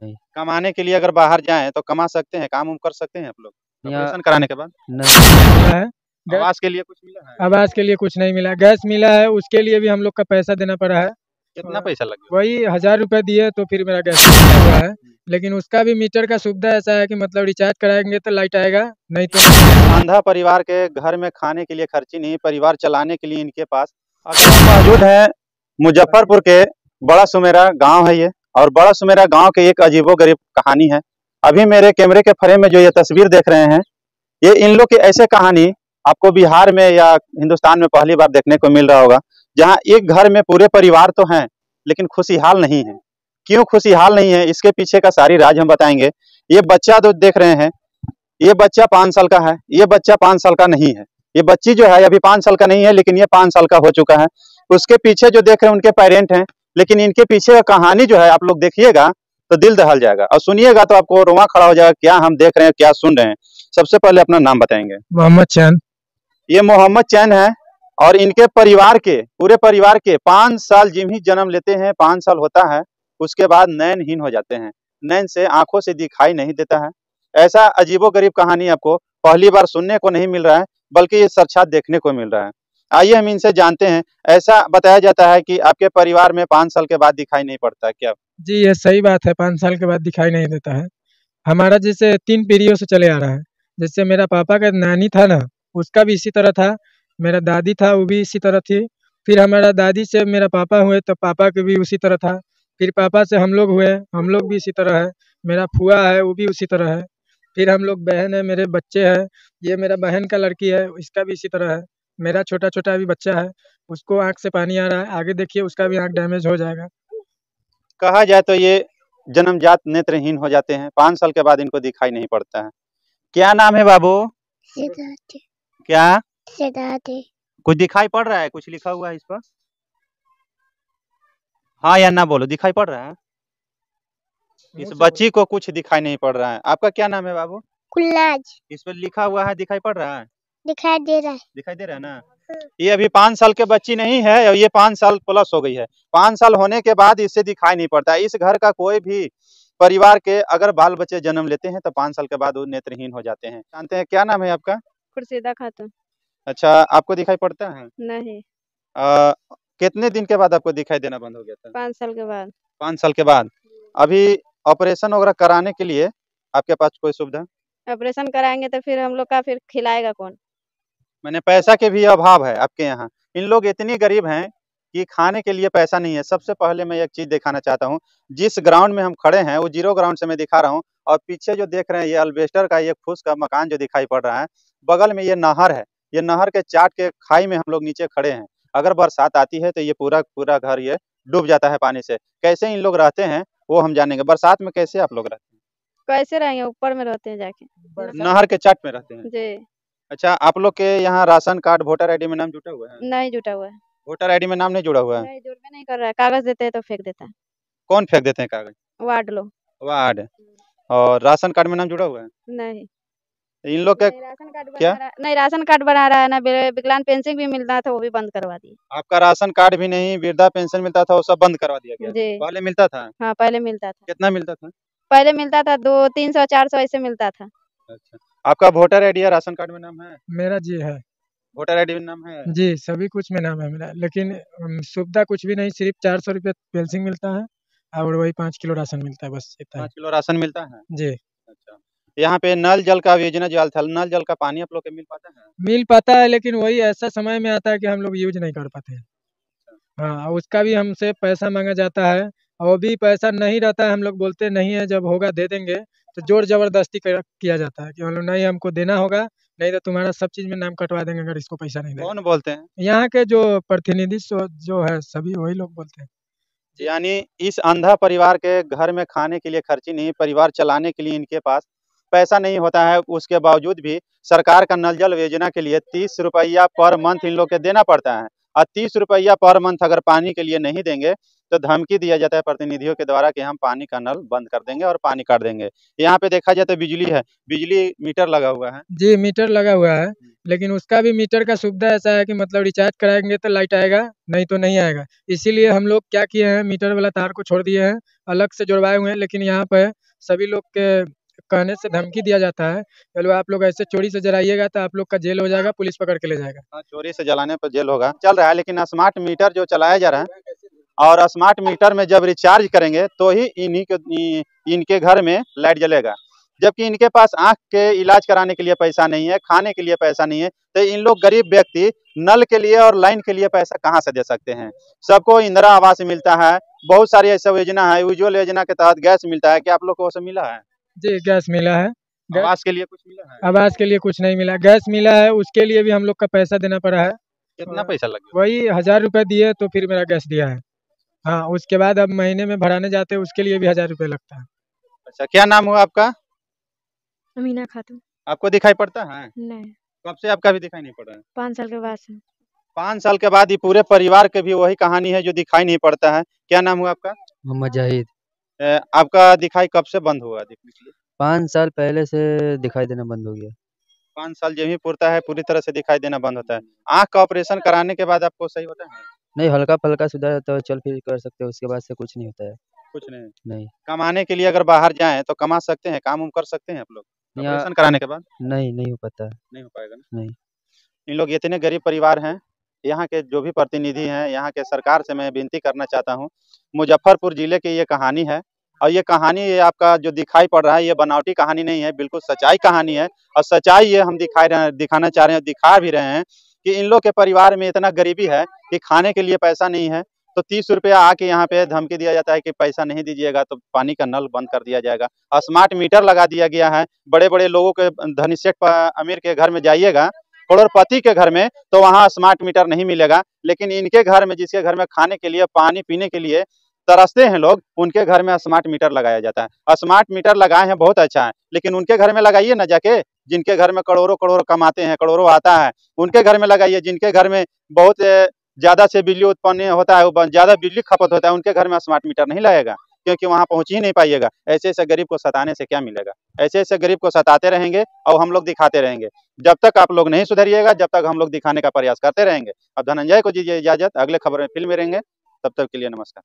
नहीं। कमाने के लिए अगर बाहर जाएं तो कमा सकते हैं, काम उम कर सकते हैं आप लोग यहाँ ऑपरेशन कराने के बाद? नहीं मिला है। गैस आवास के लिए कुछ मिला है? आवास के लिए कुछ नहीं मिला, गैस मिला है, उसके लिए भी हम लोग का पैसा देना पड़ा है। कितना पैसा लगे? वही 1000 रुपये दिए तो फिर मेरा गैस मिला हुआ है। लेकिन उसका भी मीटर का सुविधा ऐसा है कि मतलब रिचार्ज कराएंगे तो लाइट आएगा, नहीं तो अंधा परिवार के घर में खाने के लिए खर्ची नहीं, परिवार चलाने के लिए इनके पास अगर हम मौजूद है मुजफ्फरपुर के बड़ा सुमेरा गांव है ये, और बड़ा सुमेरा गांव के एक अजीबोगरीब कहानी है। अभी मेरे कैमरे के फ्रेम में जो ये तस्वीर देख रहे हैं, ये इन लोग की ऐसे कहानी आपको बिहार में या हिंदुस्तान में पहली बार देखने को मिल रहा होगा, जहां एक घर में पूरे परिवार तो हैं लेकिन खुशहाल नहीं है। क्यों खुशहाल नहीं है, इसके पीछे का सारी राज हम बताएंगे। ये बच्चा जो देख रहे हैं, ये बच्चा 5 साल का है, ये बच्चा 5 साल का नहीं है। ये बच्ची जो है अभी 5 साल का नहीं है, लेकिन ये 5 साल का हो चुका है। उसके पीछे जो देख रहे हैं उनके पेरेंट हैं, लेकिन इनके पीछे का कहानी जो है आप लोग देखिएगा तो दिल दहल जाएगा, और सुनिएगा तो आपको रोंवा खड़ा हो जाएगा, क्या हम देख रहे हैं, क्या सुन रहे हैं। सबसे पहले अपना नाम बताएंगे। मोहम्मद चैन। ये मोहम्मद चैन है, और इनके परिवार के पूरे परिवार के 5 साल जिम ही जन्म लेते हैं, 5 साल होता है उसके बाद नैनहीन हो जाते हैं, नैन से आंखों से दिखाई नहीं देता है। ऐसा अजीबोगरीब कहानी आपको पहली बार सुनने को नहीं मिल रहा है, बल्कि ये साक्षात देखने को मिल रहा है। आइए हम इनसे जानते हैं। ऐसा बताया जाता है कि आपके परिवार में 5 साल के बाद दिखाई नहीं पड़ता, क्या? जी ये सही बात है, 5 साल के बाद दिखाई नहीं देता है। हमारा जैसे 3 पीढ़ियों से चले आ रहा है। जैसे मेरा पापा का नानी था ना, उसका भी इसी तरह था। मेरा दादी था, वो भी इसी तरह थी। फिर हमारा दादी से मेरा पापा हुए तो पापा के भी उसी तरह था। फिर पापा से हम लोग हुए, हम लोग भी इसी तरह है। मेरा फूआ है, वो भी उसी तरह है। फिर हम लोग बहन है, मेरे बच्चे हैं। ये मेरा बहन का लड़की है, इसका भी इसी तरह है। मेरा छोटा-छोटा अभी बच्चा है, उसको आँख से पानी आ रहा है। आगे देखिए उसका भी आँख डैमेज हो जाएगा। कहा जाए तो ये जन्मजात नेत्रहीन हो जाते हैं, 5 साल के बाद इनको दिखाई नहीं पड़ता है। क्या नाम है बाबू? सिद्धार्थ। क्या? सिद्धार्थ। कुछ दिखाई पड़ रहा है? कुछ लिखा हुआ है इस पर? हाँ या ना बोलो, दिखाई पड़ रहा है? इस बच्ची को कुछ दिखाई नहीं पड़ रहा है। आपका क्या नाम है बाबू? कुल्लाज। इस पर लिखा हुआ है, दिखाई पड़ रहा है? दिखाई दे रहा है। दिखाई दे रहा है ना? ये अभी 5 साल के बच्ची नहीं है, और ये 5 साल प्लस हो गई है। 5 साल होने के बाद इससे दिखाई नहीं पड़ता। इस घर का कोई भी परिवार के अगर बाल बच्चे जन्म लेते हैं तो 5 साल के बाद वो नेत्रहीन हो जाते हैं। जानते हैं क्या नाम है आपका? खुर्शीदा खातून। अच्छा, आपको दिखाई पड़ता है? नहीं। कितने दिन के बाद आपको दिखाई देना बंद हो गया था? 5 साल के बाद। 5 साल के बाद। अभी ऑपरेशन वगैरह कराने के लिए आपके पास कोई सुविधा? ऑपरेशन कराएंगे तो फिर हम लोग का फिर खिलाएगा कौन? मैंने पैसा के भी अभाव है आपके यहाँ। इन लोग इतनी गरीब हैं कि खाने के लिए पैसा नहीं है। सबसे पहले मैं एक चीज़ दिखाना चाहता हूँ। जिस ग्राउंड में हम खड़े हैं वो 0 ग्राउंड से मैं दिखा रहा हूँ, और पीछे जो देख रहे हैं ये अल्बेस्टर का एक फूस का मकान जो दिखाई पड़ रहा है। बगल में ये नहर है। ये नहर के चाट के खाई में हम लोग नीचे खड़े हैं। अगर बरसात आती है तो ये पूरा घर ये डूब जाता है पानी से। कैसे इन लोग रहते हैं वो हम जानेंगे। बरसात में कैसे आप लोग रहते हैं? कैसे रहेंगे, ऊपर में रहते हैं जाके। नहर के चाट में रहते हैं? जी। अच्छा, आप लोग के यहाँ राशन कार्ड, वोटर आईडी में नाम जुटा हुआ है? नहीं जुटा हुआ है। वोटर आईडी में नाम नहीं जुड़ा हुआ है? नहीं, जुड़वे नहीं कर रहा है। कागज देते हैं तो फेंक देता है। कौन फेंक देते हैं कागज? वार्ड लोग। वार्ड। और राशन कार्ड में नाम जुड़ा हुआ है? नहीं। इन लोग का नहीं राशन कार्ड क्या? बना रहा, नहीं राशन कार्ड बना रहा है ना, विकलांग पेंशन भी मिलता था वो भी बंद करवा दिए। आपका राशन कार्ड भी नहीं, वृद्धा पेंशन मिलता था, वो सब बंद करवा दिया गया। जी। पहले मिलता था? हाँ पहले मिलता था। कितना मिलता था? पहले मिलता था 200, 300, 400 ऐसे मिलता था। अच्छा, आपका वोटर आईडी या राशन कार्ड में नाम है? मेरा जी है। वोटर आईडी में नाम है? जी सभी कुछ में नाम है मेरा, लेकिन सुविधा कुछ भी नहीं, सिर्फ 400 रुपये पेंशन मिलता है और वही 5 किलो राशन मिलता है, बस इतना 5 किलो राशन मिलता है? जी। अच्छा, यहाँ पे नल जल का योजना जो था, नल जल का पानी आप लोग के मिल पाता है? मिल पाता है, लेकिन वही ऐसा समय में आता है कि हम लोग यूज नहीं कर पाते हैं। हाँ, उसका भी हमसे पैसा मांगा जाता है, और भी पैसा नहीं रहता है। हम लोग बोलते नहीं है, जब होगा दे देंगे, तो जोर जबरदस्ती किया जाता है कि हम लोग नहीं, हमको देना होगा, नहीं तो तुम्हारा सब चीज में नाम कटवा देंगे अगर इसको पैसा नहीं देगा। कौन बोलते हैं? यहाँ के जो प्रतिनिधि जो है सभी वही लोग बोलते हैं। यानी इस अंधा परिवार के घर में खाने के लिए खर्ची नहीं, परिवार चलाने के लिए इनके पास पैसा नहीं होता है। उसके बावजूद भी सरकार का नल जल योजना के लिए 30 रुपया पर मंथ इन लोग के देना पड़ता है, और 30 रुपया पर मंथ अगर पानी के लिए नहीं देंगे तो धमकी दिया जाता है प्रतिनिधियों के द्वारा कि हम पानी का नल बंद कर देंगे और पानी काट देंगे। यहाँ पे देखा जाए तो बिजली है, बिजली मीटर लगा हुआ है। जी, मीटर लगा हुआ है, लेकिन उसका भी मीटर का सुविधा ऐसा है कि मतलब रिचार्ज कराएँगे तो लाइट आएगा, नहीं तो नहीं आएगा। इसीलिए हम लोग क्या किए हैं, मीटर वाला तार को छोड़ दिए हैं, अलग से जुड़वाए हुए हैं, लेकिन यहाँ पे सभी लोग के कहने से धमकी दिया जाता है, चलो आप लोग ऐसे चोरी से जलाइएगा तो आप लोग का जेल हो जाएगा, पुलिस पकड़ के ले जाएगा। हाँ, चोरी से जलाने पर जेल होगा। चल रहा है, लेकिन स्मार्ट मीटर जो चलाया जा रहा है और स्मार्ट मीटर में जब रिचार्ज करेंगे तो ही इनके घर में लाइट जलेगा। जबकि इनके पास आंख के इलाज कराने के लिए पैसा नहीं है, खाने के लिए पैसा नहीं है, तो इन लोग गरीब व्यक्ति नल के लिए और लाइन के लिए पैसा कहाँ से दे सकते हैं। सबको इंदिरा आवास मिलता है, बहुत सारी ऐसा योजना है, उज्ज्वल योजना के तहत गैस मिलता है। क्या आप लोग को वो सब मिला है? जी, गैस मिला है। आवास के लिए कुछ मिला है? आवास के लिए कुछ नहीं मिला, गैस मिला है, उसके लिए भी हम लोग का पैसा देना पड़ा है। कितना पैसा लग गया? वही 1000 रुपये दिए तो फिर मेरा गैस दिया है। हाँ, उसके बाद अब महीने में भराने जाते हैं, उसके लिए भी 1000 रुपये लगता है। अच्छा, क्या नाम हुआ आपका? अमीना खातून। आपको दिखाई पड़ता है? नहीं, कब से आपका भी दिखाई नहीं पड़ रहा है? 5 साल के बाद से। 5 साल के बाद ये पूरे परिवार के भी वही कहानी है जो दिखाई नहीं पड़ता है। क्या नाम हुआ आपका? मोहम्मद जाहिद। आपका दिखाई कब से बंद हुआ दिखने के लिए? 5 साल पहले से दिखाई देना बंद हो गया। 5 साल जब ही पूरता है पूरी तरह से दिखाई देना बंद होता है। आँख का ऑपरेशन कराने के बाद आपको सही होता है? नहीं, हल्का-फल्का सुधार होता है, चल फिर कर सकते हो, उसके बाद से कुछ नहीं होता है। कुछ नहीं। नहीं, कमाने के लिए अगर बाहर जाएँ तो कमा सकते हैं, काम-उम कर सकते हैं आप लोग? यहाँ ऑपरेशन कराने के बाद? नहीं हो पाता। नहीं हो पाएगा ना? नहीं। इन लोग इतने गरीब परिवार हैं, यहाँ के जो भी प्रतिनिधि हैं, यहाँ के सरकार से मैं विनती करना चाहता हूँ, मुज़फ्फरपुर ज़िले की ये कहानी है और ये कहानी ये आपका जो दिखाई पड़ रहा है, ये बनावटी कहानी नहीं है, बिल्कुल सच्चाई कहानी है और सच्चाई ये हम दिखाना चाह रहे हैं, दिखा भी रहे हैं कि इन लोग के परिवार में इतना गरीबी है कि खाने के लिए पैसा नहीं है, तो 30 रुपया आके यहाँ पे धमकी दिया जाता है कि पैसा नहीं दीजिएगा तो पानी का नल बंद कर दिया जाएगा। स्मार्ट मीटर लगा दिया गया है, बड़े-बड़े लोगों के धनी सेठ अमीर के घर में जाइएगा, करोड़पति के घर में तो वहाँ स्मार्ट मीटर नहीं मिलेगा, लेकिन इनके घर में जिसके घर में खाने के लिए पानी पीने के लिए तरसते हैं लोग, उनके घर में स्मार्ट मीटर लगाया जाता है। स्मार्ट मीटर लगाए हैं बहुत अच्छा है, लेकिन उनके घर में लगाइए ना जाके, जिनके घर में करोड़ों कमाते हैं, करोड़ों आता है, उनके घर में लगाइए। जिनके घर में बहुत ज़्यादा से बिजली उत्पन्न होता है, ज़्यादा बिजली खपत होता है, उनके घर में स्मार्ट मीटर नहीं लगेगा, क्योंकि वहाँ पहुँच ही नहीं पाइएगा। ऐसे-ऐसे गरीब को सताने से क्या मिलेगा? ऐसे-ऐसे गरीब को सताते रहेंगे और हम लोग दिखाते रहेंगे। जब तक आप लोग नहीं सुधरिएगा, जब तक हम लोग दिखाने का प्रयास करते रहेंगे। अब धनंजय को दीजिए इजाज़त, अगले खबर में फिर मिलेंगे, तब तक के लिए नमस्कार।